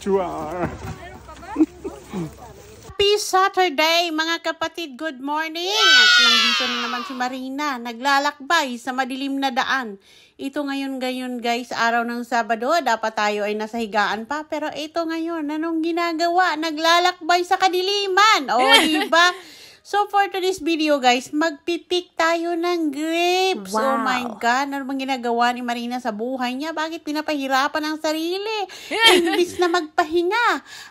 Chua. Happy Saturday mga kapatid, good morning! At nandito na naman si Marina, naglalakbay sa madilim na daan. Ito ngayon guys, araw ng Sabado, dapat tayo ay nasa higaan pa. Pero ito ngayon, anong ginagawa? Naglalakbay sa kadiliman, o diba? So for today's video guys, magpipik tayo ng grapes. Wow. Oh my God, ano bang ginagawa ni Marina sa buhay niya? Bakit pinapahirapan ang sarili? Imbis na magpahinga.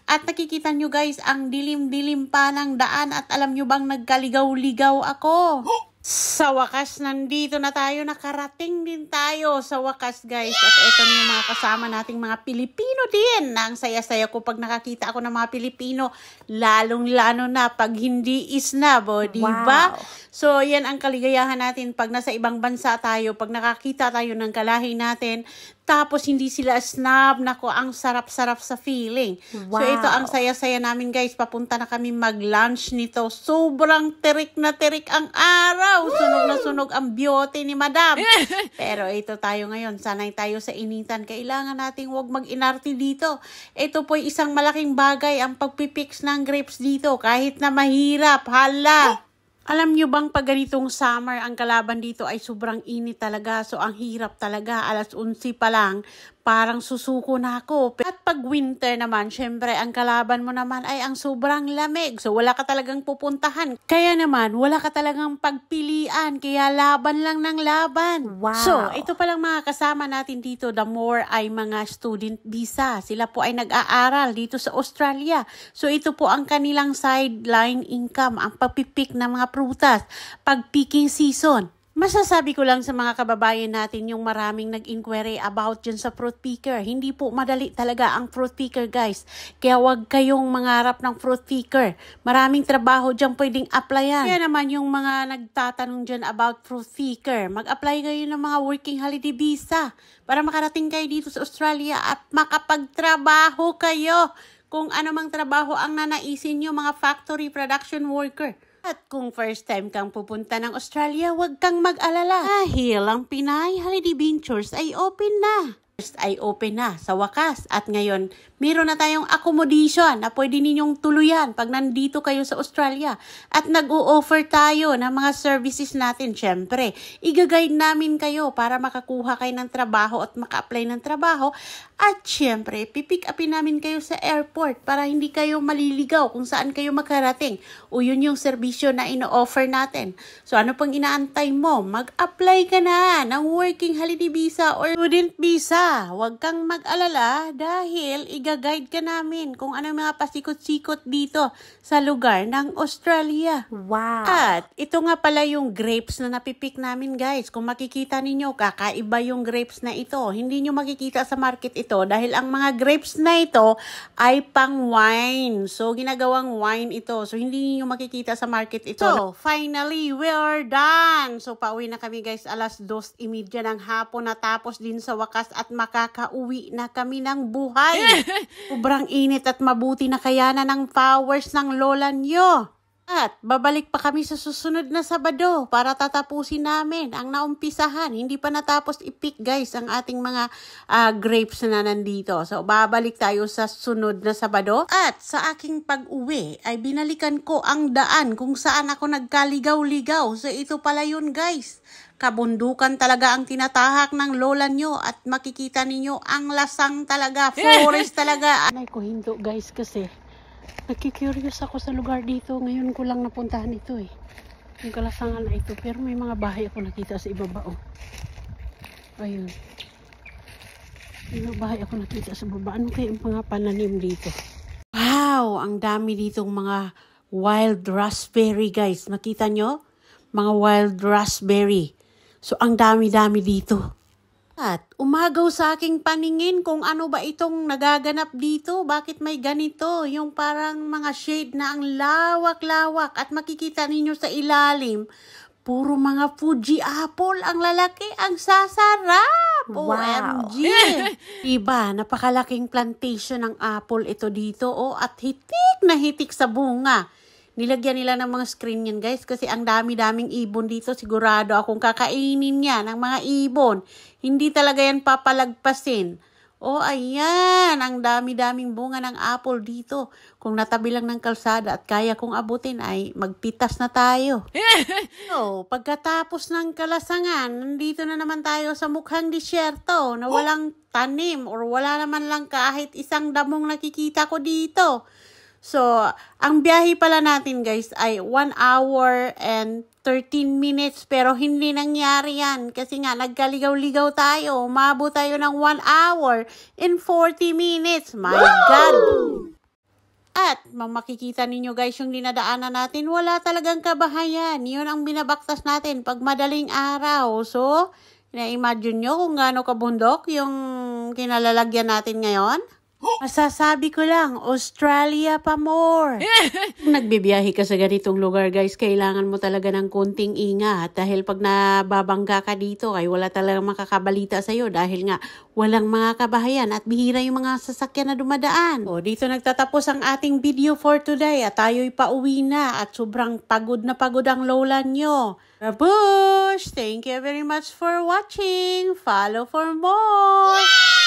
At nakikita nyo guys, ang dilim-dilim pa ng daan. At alam nyo bang nagkaligaw-ligaw ako? Sa wakas, nandito na tayo. Nakarating din tayo sa wakas guys. At ito na yung mga kasama nating mga Pilipino din. Ang saya-saya ko pag nakakita ako ng mga Pilipino. Lalong-lalo na pag hindi isnab, o diba? Wow. So, yan ang kaligayahan natin pag nasa ibang bansa tayo, pag nakakita tayo ng kalahi natin, tapos hindi sila snob. Nako, ang sarap-sarap sa feeling. Wow. So, ito ang saya-saya namin guys. Papunta na kami mag-lunch nito. Sobrang tirik na tirik ang araw. Sunog na sunog ang beauty ni Madam. Pero ito tayo ngayon. Sanay tayo sa initan. Kailangan nating huwag mag-inarte dito. Ito po'y isang malaking bagay ang pagpipix ng grapes dito. Kahit na mahirap. Hala! Alam nyo bang pag ganitong summer, ang kalaban dito ay sobrang init talaga. So, ang hirap talaga. Alas 11 pa lang, parang susuko na ako. At pag winter naman, syempre, ang kalaban mo naman ay ang sobrang lamig. So, wala ka talagang pupuntahan. Kaya naman, wala ka talagang pagpilian. Kaya laban lang ng laban. Wow. So, ito palang mga kasama natin dito, the more ay mga student visa. Sila po ay nag-aaral dito sa Australia. So, ito po ang kanilang sideline income, ang pagpipik ng mga prutas, pag picking season. Masasabi ko lang sa mga kababayan natin yung maraming nag-inquiry about dyan sa fruit picker. Hindi po madali talaga ang fruit picker guys. Kaya wag kayong mangarap ng fruit picker. Maraming trabaho dyan pwedeng applyan. Kaya naman yung mga nagtatanong dyan about fruit picker, mag-apply kayo ng mga working holiday visa para makarating kayo dito sa Australia at makapagtrabaho kayo. Kung ano mang trabaho ang nanaisin nyo, mga factory production worker. At kung first time kang pupunta ng Australia, huwag kang mag-alala. Dahil ang Pinay Holiday Ventures ay open na. First ay open na sa wakas. At ngayon, meron na tayong accommodation na pwede ninyong tuluyan pag nandito kayo sa Australia. At nag-o-offer tayo ng mga services natin. Siyempre, i-guide namin kayo para makakuha kayo ng trabaho at maka-apply ng trabaho. At siyempre, pipick upin namin kayo sa airport para hindi kayo maliligaw kung saan kayo makarating. O yun yung serbisyo na ino-offer natin. So ano pang inaantay mo? Mag-apply ka na ng working holiday visa or student visa. Huwag kang mag-alala dahil i-guide ka namin kung ano mga pasikot-sikot dito sa lugar ng Australia. Wow. At ito nga pala yung grapes na napipick namin guys. Kung makikita ninyo, kakaiba yung grapes na ito. Hindi nyo makikita sa market ito dahil ang mga grapes na ito ay pang wine. So, ginagawang wine ito. So, hindi nyo makikita sa market ito. So, finally, we are done. So, pauwi na kami guys alas 2:30 ng hapon, natapos din sa wakas at makakauwi na kami ng buhay. Sobrang init at mabuti na kayanan ng powers ng lola nyo. At babalik pa kami sa susunod na Sabado para tatapusin namin ang naumpisahan. Hindi pa natapos i-pick guys ang ating mga grapes na nandito. So babalik tayo sa sunod na Sabado. At sa aking pag-uwi ay binalikan ko ang daan kung saan ako nagkaligaw-ligaw. So ito pala yun guys. Kabundukan talaga ang tinatahak ng lola nyo at makikita ninyo ang lasang talaga. Forest talaga. Anay ko hindo guys kasi nagki-curious ako sa lugar dito. Ngayon ko lang napuntahan ito eh. Yung kalasangan na ito. Pero may mga bahay ako nakita sa ibaba. Oh. Ayun. May mga bahay ako nakita sa ibaba. Ano kaya ang mga pananim dito? Wow! Ang dami ditong mga wild raspberry guys. Nakita nyo? Mga wild raspberry. So ang dami-dami dito. At umagaw sa aking paningin kung ano ba itong nagaganap dito. Bakit may ganito? Yung parang mga shade na ang lawak-lawak. At makikita ninyo sa ilalim, puro mga Fuji apple. Ang lalaki, ang sasarap. Wow. OMG. Diba, napakalaking plantation ng apple ito dito. Oh, at hitik na hitik sa bunga. Nilagyan nila ng mga screen yan guys kasi ang dami-daming ibon dito. Sigurado akong kakainin niya ng mga ibon. Hindi talaga yan papalagpasin. Oh, ayan. Ang dami-daming bunga ng apple dito. Kung natabi lang ng kalsada at kaya kong abutin ay magpitas na tayo. So, pagkatapos ng kalasangan, nandito na naman tayo sa mukhang disyerto na walang tanim or wala naman lang kahit isang damong nakikita ko dito. So, ang biyahe pala natin guys ay 1 hour and 13 minutes pero hindi nangyari yan kasi nga nagkaligaw-ligaw tayo. Umabot tayo ng 1 hour and 40 minutes. My God! At makikita ninyo guys yung dinadaanan natin, wala talagang kabahayan. Yun ang binabaktas natin pag madaling araw. So, na-imagine nyo kung gaano kabundok yung kinalalagyan natin ngayon? Masasabi ko lang, Australia pa more. Kung nagbibiyahe ka sa ganitong lugar guys, kailangan mo talaga ng konting ingat. Dahil pag nababangga ka dito, ay wala talagang makakabalita sa'yo. Dahil nga, walang mga kabahayan at bihira yung mga sasakyan na dumadaan. O, dito nagtatapos ang ating video for today. At tayo'y pauwi na at sobrang pagod na pagod ang lola nyo. Rabush! Thank you very much for watching. Follow for more.